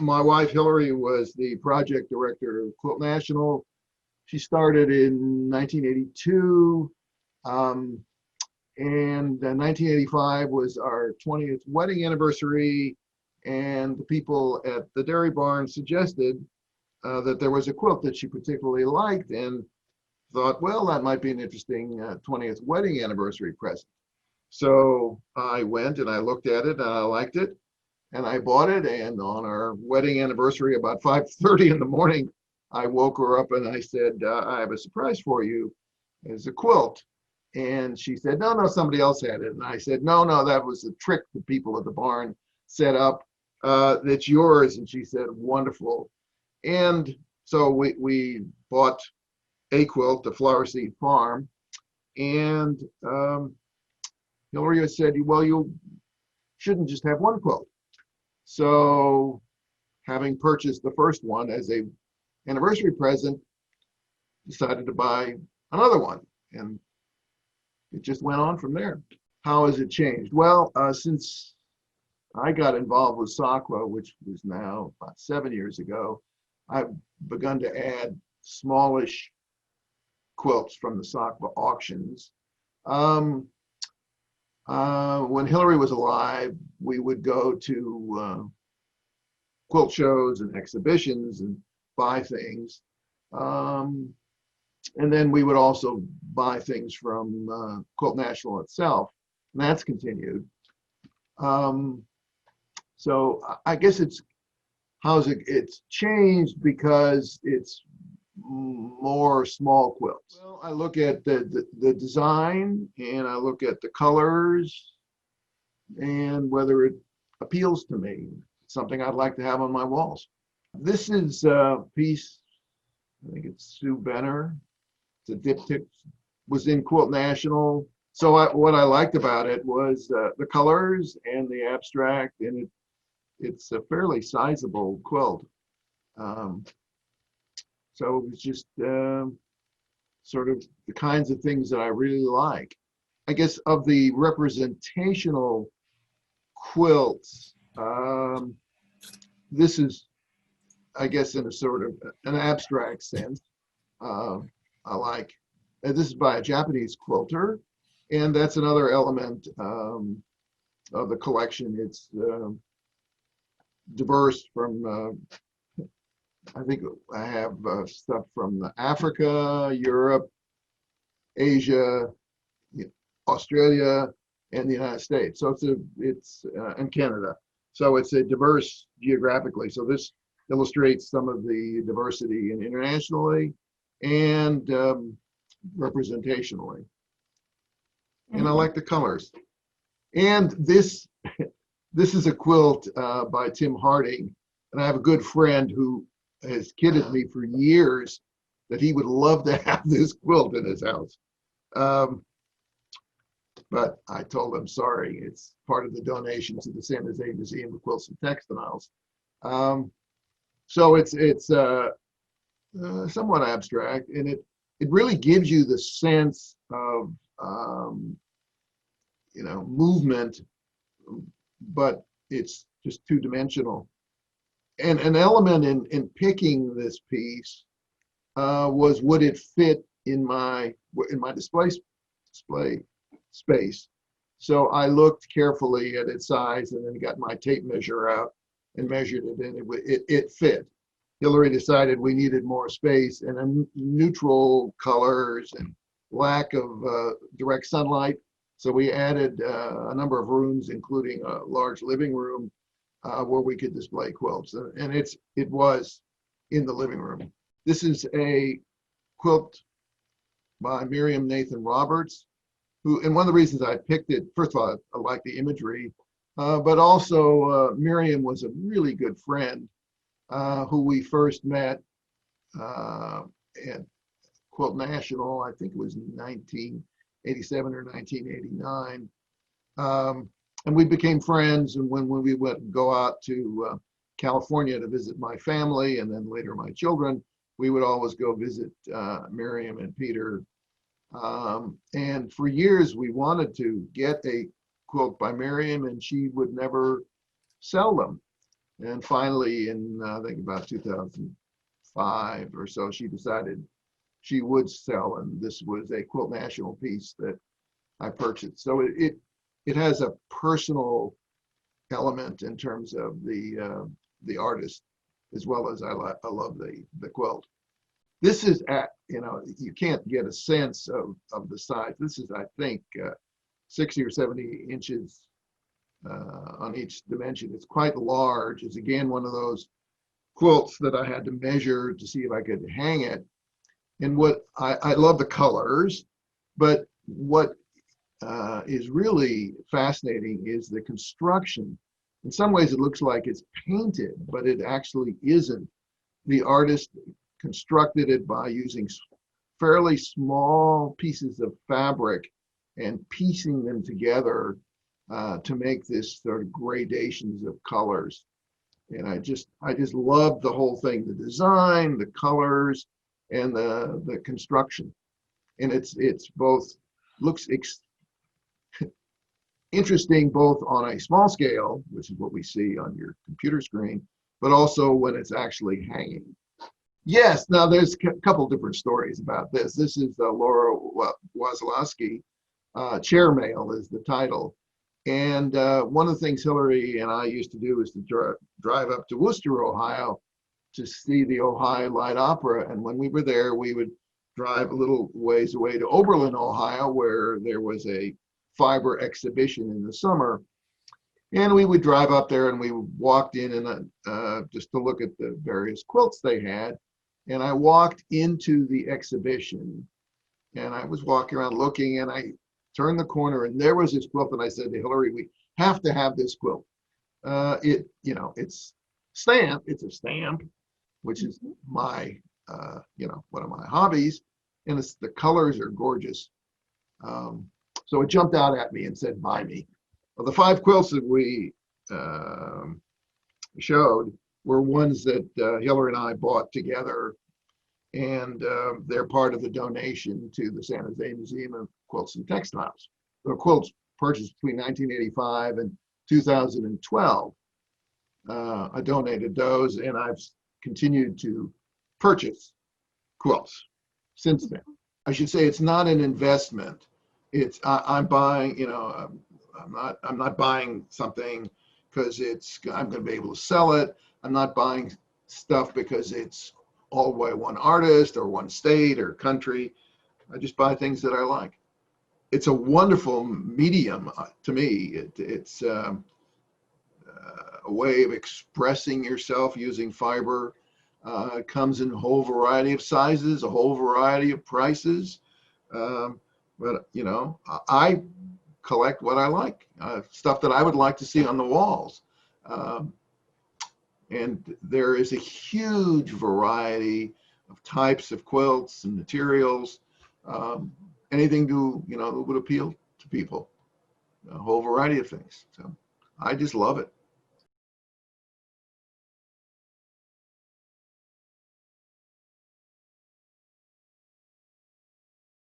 My wife Hillary was the project director of Quilt National. She started in 1982, and 1985 was our 20th wedding anniversary. And the people at the Dairy Barn suggested that there was a quilt that she particularly liked, and thought, well, that might be an interesting 20th wedding anniversary present. So I went and I looked at it and I liked it and I bought it. And on our wedding anniversary, about 5:30 in the morning, I woke her up and I said, I have a surprise for you. It's a quilt. And she said, no, no, somebody else had it. And I said, no, no, that was the trick the people at the barn set up. That's yours. And she said, wonderful. And so we bought a quilt, the Flower Seed Farm. And Hillary said, well, you shouldn't just have one quilt. So having purchased the first one as a anniversary present, decided to buy another one. And it just went on from there. How has it changed? Well, since I got involved with SAQA, which was now about 7 years ago, I've begun to add smallish quilts from the SAQA auctions. When Hillary was alive, we would go to quilt shows and exhibitions and buy things. And then we would also buy things from Quilt National itself, and that's continued. So I guess it's changed because it's more small quilts. Well, I look at the design and I look at the colors and whether it appeals to me, something I'd like to have on my walls. This is a piece, I think it's Sue Benner. It's a diptych, was in Quilt National. So what I liked about it was the colors and the abstract, and it's a fairly sizable quilt. So it was just sort of the kinds of things that I really like. I guess of the representational quilts, this is, I guess, in a sort of an abstract sense. I like, and this is by a Japanese quilter, and that's another element of the collection. It's diverse from, I think I have stuff from Africa, Europe, Asia, Australia, and the United States. So it's and Canada. So it's a diverse geographically. So this illustrates some of the diversity internationally and representationally. And I like the colors. And this is a quilt by Tim Harding. And I have a good friend who has kidded me for years that he would love to have this quilt in his house. But I told him, sorry, it's part of the donation to the San Jose Museum of Quilts and Textiles. So it's somewhat abstract, and it really gives you the sense of movement, but it's just two-dimensional. And an element in picking this piece was, would it fit in my display space? So I looked carefully at its size and then got my tape measure out and measured it, and it fit. Hillary decided we needed more space and neutral colors and lack of direct sunlight. So we added a number of rooms, including a large living room where we could display quilts. And it was in the living room. This is a quilt by Miriam Nathan Roberts, who, and one of the reasons I picked it, first of all, I like the imagery, but also Miriam was a really good friend who we first met at Quilt National, I think it was 1987 or 1989. And we became friends, and when we would go out to California to visit my family and then later my children, we would always go visit Miriam and Peter. And for years we wanted to get a quilt by Miriam, and she would never sell them. And finally, in I think about 2005 or so, she decided she would sell, and this was a Quilt National piece that I purchased. So it has a personal element in terms of the artist, as well as I love the quilt. This is at, you can't get a sense of the size. This is, I think, 60 or 70 inches on each dimension. It's quite large. It's again one of those quilts that I had to measure to see if I could hang it. And what I love the colors, but what is really fascinating is the construction. In some ways, it looks like it's painted, but it actually isn't. The artist constructed it by using fairly small pieces of fabric and piecing them together to make this sort of gradations of colors. And I just love the whole thing, the design, the colors, and the construction. And it's both looks interesting both on a small scale, which is what we see on your computer screen, but also when it's actually hanging. Yes, now there's a couple different stories about this. This is Laura Wasilowski, Chair Mail is the title. And one of the things Hillary and I used to do is to drive up to Worcester, Ohio, to see the Ohio Light Opera. And when we were there, we would drive a little ways away to Oberlin, Ohio, where there was a fiber exhibition in the summer. And we would drive up there and we walked in and just to look at the various quilts they had. And I walked into the exhibition and I was walking around looking, and I turned the corner and there was this quilt, and I said to Hillary, we have to have this quilt. It's a stamp, which is my, one of my hobbies, and the colors are gorgeous. So it jumped out at me and said, buy me. Well, the 5 quilts that we showed were ones that Hillary and I bought together, and they're part of the donation to the San Jose Museum of Quilts and Textiles. The quilts purchased between 1985 and 2012. I donated those, and I've continued to purchase quilts since then. I should say it's not an investment. I'm buying, I'm not buying something because I'm going to be able to sell it. I'm not buying stuff because it's all by one artist or one state or country. I just buy things that I like. It's a wonderful medium to me. It's a way of expressing yourself using fiber. It comes in a whole variety of sizes, a whole variety of prices. But I collect what I like, stuff that I would like to see on the walls. And there is a huge variety of types of quilts and materials. Anything that would appeal to people, a whole variety of things. So I just love it.